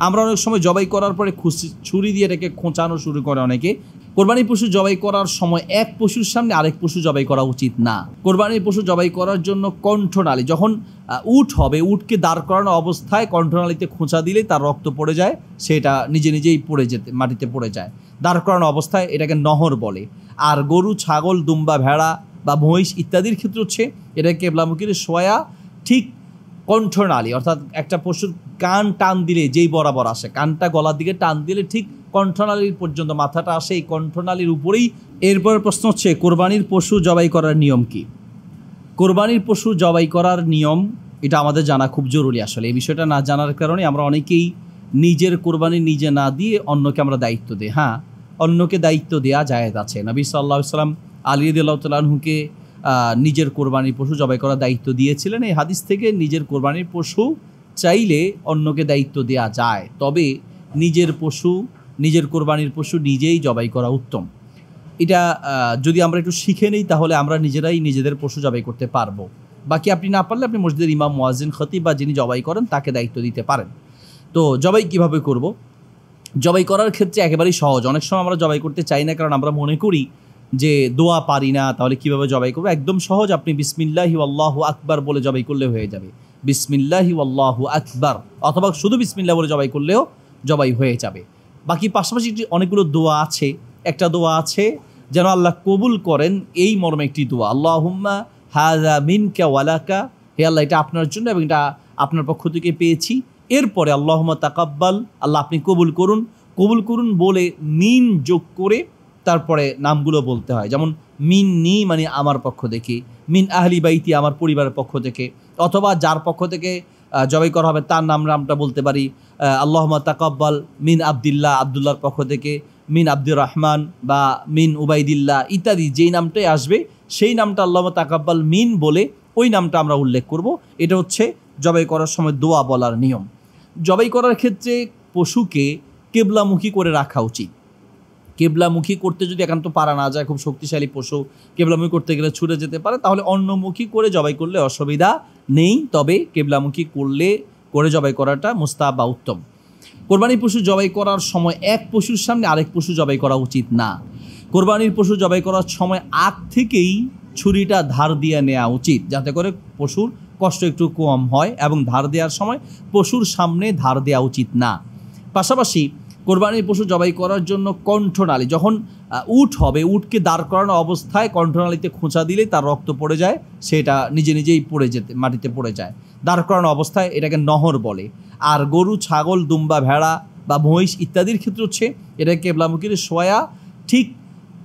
আমরা অনেক সময় জবাই করার পরে ছুরি দিয়ে এটাকে খোঁচানো শুরু করে অনেকে। কোরবানির পশু জবাই করার সময় এক পশুর সামনে আরেক পশু জবাই করা উচিত না। কোরবানির পশু জবাই করার জন্য কণ্ঠনালী, যখন উট হবে, উটকে দাঁড় করানো অবস্থায় কণ্ঠনালীতে খোঁচা দিলে তার রক্ত পড়ে যায়, সেটা নিজে নিজেই মাটিতে পড়ে যায়। দাঁড় করানো অবস্থায় এটাকে নহর বলে। আর গরু, ছাগল, দুম্বা, ভেড়া বা মহিষ ইত্যাদির ক্ষেত্রে হচ্ছে এটাকে কেবলামুখী শোয়া ঠিক কণ্ঠনালী, অর্থাৎ একটা পশুর কান টান দিলে যেই বরাবর আসে, কানটা গলার দিকে টান দিলে ঠিক কণ্ঠনালীর পর্যন্ত মাথাটা আসে, এই কণ্ঠনালীর উপরেই। এরপর প্রশ্ন হচ্ছে কোরবানির পশু জবাই করার নিয়ম কি? কোরবানির পশু জবাই করার নিয়ম এটা আমাদের জানা খুব জরুরি। আসলে এই বিষয়টা না জানার কারণে আমরা অনেকেই নিজের কোরবানি নিজে না দিয়ে অন্যকে আমরা দায়িত্ব দিই। হ্যাঁ, অন্যকে দায়িত্ব দেওয়া জায়েজ আছে। নবী সাল্লাল্লাহু আলাইহি ওয়াসাল্লাম আলী রাদিয়াল্লাহু তাআলা আনহুকে নিজের কোরবানির পশু জবাই করার দায়িত্ব দিয়েছিলেন। এই হাদিস থেকে নিজের কোরবানির পশু চাইলে অন্যকে দায়িত্ব দেওয়া যায়, তবে নিজের কোরবানির পশু নিজেই জবাই করা উত্তম। এটা যদি আমরা একটু শিখে নিই তাহলে আমরা নিজেরাই নিজেদের পশু জবাই করতে পারবো। বাকি আপনি না পারলে আপনি মসজিদের ইমাম, মুয়াজ্জিন, খতিব বা যিনি জবাই করেন তাকে দায়িত্ব দিতে পারেন। তো জবাই কিভাবে করব? জবাই করার ক্ষেত্রে একেবারেই সহজ। অনেক সময় আমরা জবাই করতে চাই না, কারণ আমরা মনে করি যে দোয়া পারি না, তাহলে কিভাবে জবাই করবো? একদম সহজ, আপনি বিসমিল্লাহি আল্লাহু আকবার বলে জবাই করলে হয়ে যাবে। বিসমিল্লাহি আল্লাহু আকবার, অথবা শুধু বিসমিল্লাহ বলে জবাই করলেও জবাই হয়ে যাবে। বাকি পাশাপাশি অনেকগুলো দোয়া আছে। একটা দোয়া আছে যেন আল্লাহ কবুল করেন, এই মর্মে একটি দোয়া, আল্লাহুম্মা হাযা মিনকা ওয়ালাকা, হে আল্লাহ এটা আপনার জন্য এবং এটা আপনার পক্ষ থেকে পেয়েছি। এরপরে আল্লাহুম্মা তাকাব্বাল, আল্লাহ আপনি কবুল করুন বলে মিন যোগ করে তারপরে নামগুলো বলতে হয়। যেমন মিন্নি মানে আমার পক্ষ থেকে, মিন আহলি বাইতি আমার পরিবারের পক্ষ থেকে, অথবা যার পক্ষ থেকে জবাই করা হবে তার নামটা বলতে পারি, আল্লাহুম্মা তাকাব্বাল মিন আব্দুল্লাহ, আব্দুল্লাহর পক্ষ থেকে, মিন আব্দুর রহমান বা মিন উবাইদিল্লাহ ইত্যাদি যেই নামটাই আসবে সেই নামটা আল্লাহুম্মা তাকাব্বাল মিন বলে ওই নামটা আমরা উল্লেখ করব। এটা হচ্ছে জবাই করার সময় দোয়া বলার নিয়ম। জবাই করার ক্ষেত্রে পশুকে কেবলামুখী করে রাখা উচিত। কেবলামুখী করতে যদি একান্ত পারা না যায়, খুব শক্তিশালী পশু, কেবলামুখী করতে গেলে ছুটে যেতে পারে, তাহলে অন্যমুখী করে জবাই করলে অসুবিধা নেই, তবে কেবলামুখী করে জবাই করাটা মুস্তাহাব বা উত্তম। কোরবানির পশু জবাই করার সময় এক পশুর সামনে আরেক পশু জবাই করা উচিত না। কোরবানির পশু জবাই করার সময় আগ থেকেই ছুরিটা ধার দিয়ে নেওয়া উচিত, যাতে করে পশুর কষ্ট একটু কম হয়, এবং ধার দেওয়ার সময় পশুর সামনে ধার দেওয়া উচিত না। পাশাপাশি কোরবানির পশু জবাই করার জন্য কণ্ঠনালী, যখন উট হবে, উটকে দাঁড় করানো অবস্থায় কণ্ঠনালীতে খোঁচা দিলে তার রক্ত পড়ে যায়, সেটা নিজে নিজেই মাটিতে পড়ে যায়। দাঁড় করানো অবস্থায় এটাকে নহর বলে। আর গরু, ছাগল, দুম্বা, ভেড়া বা মহিষ ইত্যাদির ক্ষেত্রে হচ্ছে এটাকে কেবলামুখী শোয়া ঠিক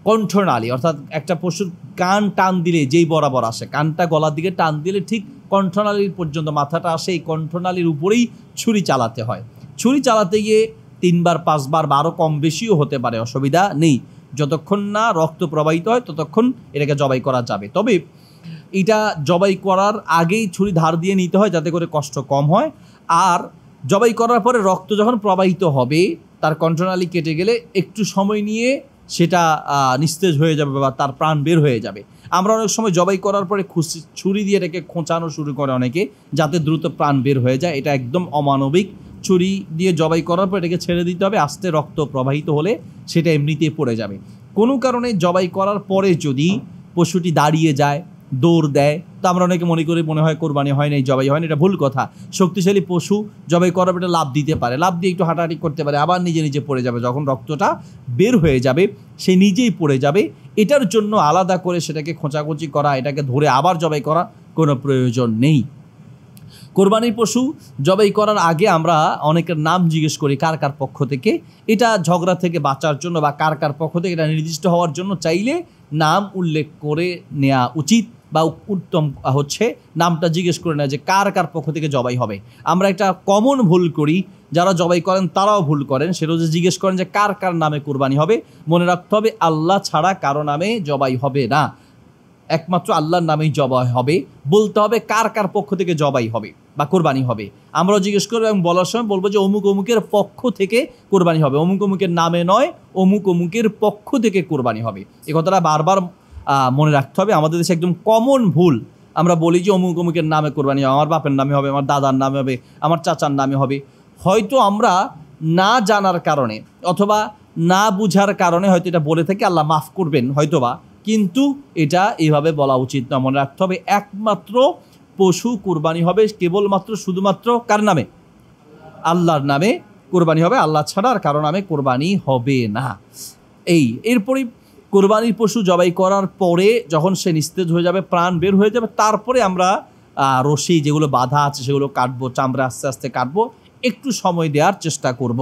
কণ্ঠনালী, অর্থাৎ একটা পশুর কান টান দিলে যেই বরাবর আসে, কানটা গলার দিকে টান দিলে ঠিক কণ্ঠনালীর পর্যন্ত মাথাটা আসে, এই কণ্ঠনালীর উপরেই ছুরি চালাতে হয়। ছুরি চালাতে গিয়ে 3 বার 5 বার বা আরও কম বেশিও হতে পারে, অসুবিধা নেই। যতক্ষণ না রক্ত প্রবাহিত হয় ততক্ষণ এটাকে জবাই করা যাবে। তবে এটা জবাই করার আগেই ছুরি ধার দিয়ে নিতে হয়, যাতে করে কষ্ট কম হয়। আর জবাই করার পরে রক্ত যখন প্রবাহিত হবে, তার কণ্ঠনালী কেটে গেলে একটু সময় নিয়ে সেটা নিস্তেজ হয়ে যাবে বা তার প্রাণ বের হয়ে যাবে। আমরা অনেক সময় জবাই করার পরে ছুরি দিয়ে এটাকে খোঁচানো শুরু করে অনেকে, যাতে দ্রুত প্রাণ বের হয়ে যায়। এটা একদম অমানবিক। ছুরি দিয়ে জবাই করার পর এটাকে ছেড়ে দিতে হবে, আস্তে রক্ত প্রবাহিত হলে সেটা এমনিতেই পড়ে যাবে। কোনো কারণে জবাই করার পরে যদি পশুটি দাঁড়িয়ে যায়, দৌড় দেয়, তো আমরা অনেকে মনে হয় কোরবানি হয় নাই, জবাই হয় না। এটা ভুল কথা। শক্তিশালী পশু জবাই করার পর এটা লাফ দিতে পারে, লাফ দিয়ে একটু হাঁটাহাঁটি করতে পারে, আবার নিজে পড়ে যাবে। যখন রক্তটা বের হয়ে যাবে সে নিজেই পড়ে যাবে। এটার জন্য আলাদা করে সেটাকে খোঁচাখুচি করা, এটাকে ধরে আবার জবাই করা কোনো প্রয়োজন নেই। কোরবানির পশু জবাই করার আগে আমরা অনেকের নাম জিজ্ঞেস করি কার কার পক্ষ থেকে। এটা ঝগড়া থেকে বাঁচার জন্য বা কার কার পক্ষ থেকে এটা নির্দিষ্ট হওয়ার জন্য চাইলে নাম উল্লেখ করে নেওয়া উচিত, বা উত্তম হচ্ছে নামটা জিজ্ঞেস করে নেওয়া যে কার কার পক্ষ থেকে জবাই হবে। আমরা একটা কমন ভুল করি, যারা জবাই করেন তারাও ভুল করেন, সেটা হচ্ছে জিজ্ঞেস করেন যে কার কার নামে কোরবানি হবে। মনে রাখতে হবে আল্লাহ ছাড়া কারো নামে জবাই হবে না, একমাত্র আল্লাহর নামেই জবাই হবে। বলতে হবে কার কার পক্ষ থেকে জবাই হবে বা কোরবানি হবে। আমরাও জিজ্ঞেস করবো এবং বলার সময় বলবো যে অমুক অমুকের পক্ষ থেকে কোরবানি হবে, অমুক অমুকের নামে নয়, অমুক অমুকের পক্ষ থেকে কোরবানি হবে। এই কথাটা বারবার মনে রাখতে হবে। আমাদের দেশে একদম কমন ভুল, আমরা বলি যে অমুক অমুকের নামে কোরবানি হবে, আমার বাপের নামে হবে, আমার দাদার নামে হবে, আমার চাচার নামে হবে। হয়তো আমরা না জানার কারণে অথবা না বুঝার কারণে হয়তো এটা বলে থেকে আল্লাহ মাফ করবেন হয়তোবা, কিন্তু এটা এইভাবে বলা উচিত না। মনে রাখতে হবে একমাত্র পশু কোরবানি হবে কেবলমাত্র শুধুমাত্র কার নামে? আল্লাহর নামে কোরবানি হবে, আল্লাহ ছাড়া আর কারো নামে কোরবানি হবে না। এরপরে কোরবানির পশু জবাই করার পরে যখন সে নিস্তেজ হয়ে যাবে, প্রাণ বের হয়ে যাবে, তারপরে আমরা রশি যেগুলো বাঁধা আছে সেগুলো কাটবো, চামড়া আস্তে আস্তে কাটবো, একটু সময় দেওয়ার চেষ্টা করব।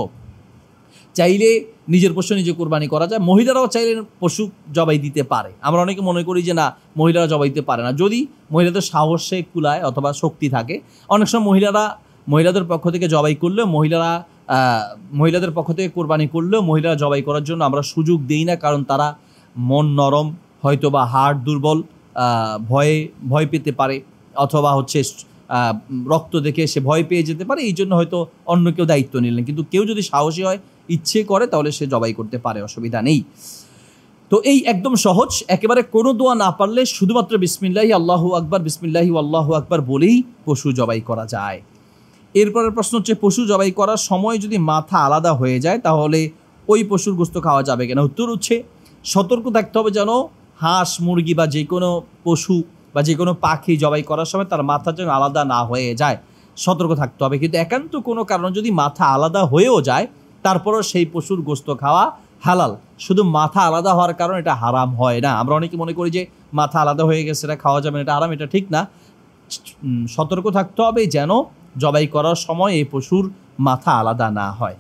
চাইলে নিজের পশু নিজে কোরবানি করা যায়, মহিলারাও চাইলে পশু জবাই দিতে পারে। আমরা অনেকে মনে করি যে না, মহিলারা জবাই দিতে পারে না। যদি মহিলাদের সাহসে কুলায় অথবা শক্তি থাকে, অনেক সময় মহিলাদের পক্ষ থেকে জবাই করলেও মহিলাদের পক্ষ থেকে কোরবানি করলেও মহিলারা জবাই করার জন্য আমরা সুযোগ দিই না, কারণ তারা মন নরম, হয়তো বা হাড় দুর্বল, ভয় পেতে পারে, অথবা হচ্ছে রক্ত দেখে সে ভয় পেয়ে যেতে পারে, এই জন্য হয়তো অন্য কেউ দায়িত্ব নিলেন। কিন্তু কেউ যদি সাহসী হয়, ইচ্ছে করে, তাহলে সে জবাই করতে পারে, অসুবিধা নেই। তো এই একদম সহজ, একেবারে কোনো দোয়া না পারলে শুধুমাত্র বিসমিল্লাহি আল্লাহু আকবার, বিসমিল্লাহি আল্লাহু আকবার বলেই পশু জবাই করা যায়। এরপরের প্রশ্ন হচ্ছে, পশু জবাই করার সময় যদি মাথা আলাদা হয়ে যায় তাহলে ওই পশুর গোশত খাওয়া যাবে কিনা? উত্তর হচ্ছে, সতর্ক থাকতে হবে যেন হাঁস, মুরগি বা যে কোনো পশু বা যে কোনো পাখি জবাই করার সময় তার মাথা যেন আলাদা না হয়ে যায়, সতর্ক থাকতে হবে। কিন্তু একান্ত কোনো কারণে যদি মাথা আলাদা হয়েও যায়, তারপরও সেই পশুর গোশত খাওয়া হালাল। শুধু মাথা আলাদা হওয়ার কারণে এটা হারাম হয় না। আমরা অনেকে মনে করি যে মাথা আলাদা হয়ে গেছে, এটা খাওয়া যাবে না, এটা হারাম। এটা ঠিক না। সতর্ক থাকতে হবে যেন জবাই করার সময় এই পশুর মাথা আলাদা না হয়।